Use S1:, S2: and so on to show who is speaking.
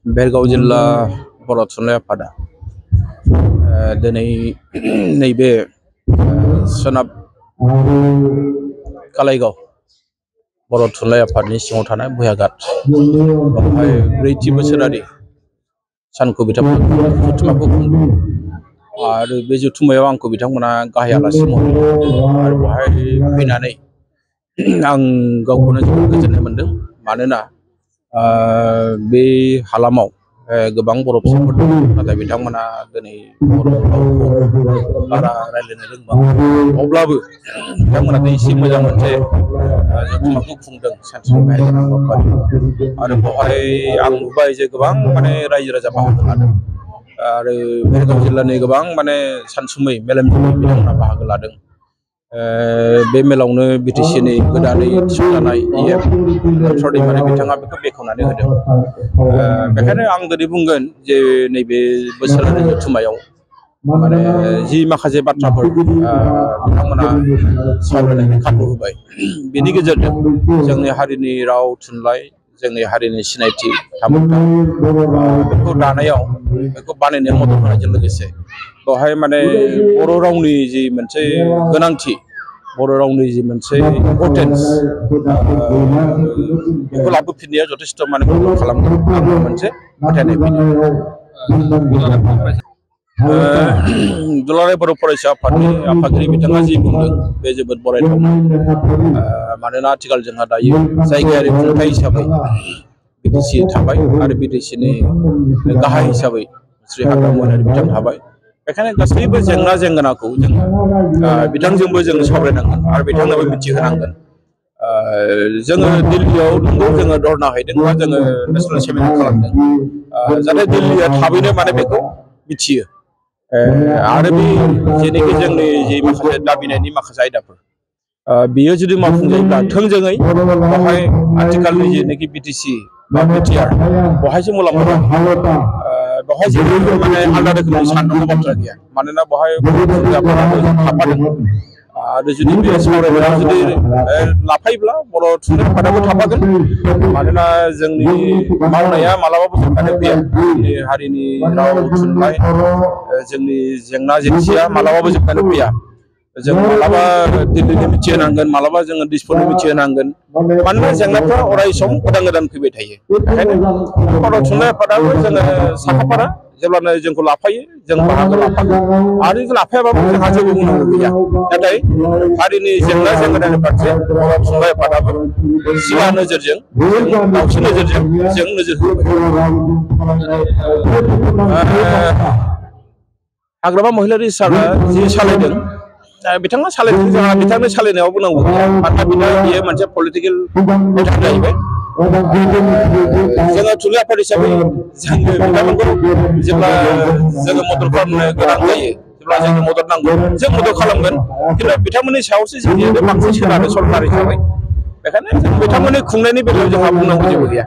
S1: बेलगाव जिल्ला बर' थुनलाइ आफादा दिनै नैबे सोनाब कालाइगाव बर' थुनलाइ आफादनि सिङाव थानाय भुयाघाट बेवहाय 4थि बोसोरारि सानखौ बिथांमोना जथुम्माखौ खुंदों आरो बे जथुम्मायाव आंखौ बिथांमोना गाहाय आलासि महरै आरो बेवहाय फैनानै आं गावखौनो जोबोद गोजोननाय मोनदों मानोना बे हालामाव गोबां बर' फिसाफोर दं नाथाय बिथांमोना दिनै बर' रावखौ बारा रायज्लायनो रोंबाङा अब्लाबो बिथांमोना एसे मोजां मोनसे जथुम्माखौ खुंदों सानस्रि बाहायनाय हाबाफारि आरो बेवहाय आं नुबाय जे गोबां माने रायजो राजा बाहागो लादों आरो बेलगाव जिल्लानि गोबां माने सानसुमै मेलेमजिबि बिथांमोना बाहागो लादों बे मेलावनो बिटिसिनि गोदानै थिसनजानाय EM डक्टर दैमारि बिथाङा बेखौ बेखेवनानै होदों बेखायनो आं दिनै बुंगोन जे नैबे बोसोरारि जथुम्मायाव माने जि माखासे बाथ्राफोर बिथांमोना सावरायनायनि खाबु होबाय बेनि गेजेरजों जोंनि हारिनि राव थुनलाइ जोंनि हारिनि सिनायथि थामोनथा बेखौ दानायाव बेखौ बानायनायाव मदद होनायजों लोगोसे बेवहाय माने बर' रावनि जि मोनसे गोनांथि बर' रावनि जि मोनसे इम्परटेन्स बेखौ लाबोफिननाया जथेस्थ' माने मदद खालामदों आंनि मोनसे फोथायनाय फैदों दुलाराय बर' फरायसा आफादनि आफादगिरि बिथाङा जि बुंदों बे जोबोद बरायथावना मानोना आथिखाल जोंहा दायो जायगायारि खुंथाइ हिसाबै बिटिसि थाबाय आरो बिटिसिनि गाहाय हिसाबै श्री हाग्रामा महिलारि बिथां थाबाय बेखायनो गासैबो जेंना जेंगोनाखौ जोङो बिथांजोंबो जों सावरायनांगोन आरो बिथांनोबो मिथिहोनांगोन जोङो दिल्लीयाव नंगौ जोङो धरना हैदों बा जोङो नेसनेल सेमिनार खालामदों जाहाथे दिल्लीया थाबैनो माने बेखौ मिथियो आरो बे जेनोखि जोंनि जि माखासे दाबिनायनि माखासे आयदाफोर बियो जुदि मावफुंजायोब्ला थोंजोङै बेवहाय आथिखालनि जेनोखि बिटिसि बा बिटिआर बेवहायसो मुलाम्फा बेवहाय जेबो माने आलादा रोखोमनि साननांगौ बाथ्रा गैया मानोना बेवहाय थाफादों आरो जुदि बे सावरायनायाव जुदि लाफायोब्ला बर' थुनलाइ आफादाबो थाफागोन मानोना जोंनि मावनाया मालाबाबो जोबनानै फैया जोंनि हारिनि राव थुनलाइ जोंनि जेंना जेंसिया मालाबाबो जोबनानै फैया जों मालाबा दिल्लीनि मिथिहोनांगोन मालाबा जोङो दिसपुरनि मिथिहोनांगोन मानोना जेंनाफ्रा अराय सम गोदान गोदान फैबाय थायो बेखायनो बर' थुनलाइ आफादाबो जोङो साखाफारा जेब्लानो जोंखौ लाफायो जों बाहागो लाफागोन आरो लाफायाबाबो जोंहा जेबो बुंनांगौ गैया नाथाय हारिनि जेंना जेंनानि फारसे बर' थुनलाइ आफादाबो सिगा नोजोरजों दावथि नोजोरजों जों नोजोर होबाय हाग्रामा महिलारि सारा जि सालायदों बिथाङा सालायदों जोंहा बिथांनि सालायनायाव बुंनांगौ गैया मानोना बियो मोनसे पलिटिकेल मेटार जाहैबाय जोङो थुनलाइ आफाद हिसाबै जोङो बिथांमोनखौ जेब्ला जोङो मदद खालामनो गोनां जायो जेब्ला जोंनो मदद नांगौ जों मदद खालामगोन खिन्थु बिथांमोननि सायावसो जोंनियानो बांसिन सोनारो सरकार हिसाबै बेखायनो जों बिथांमोननि खुंनायनि बेलायाव जोंहा बुंनांगौ जेबो गैया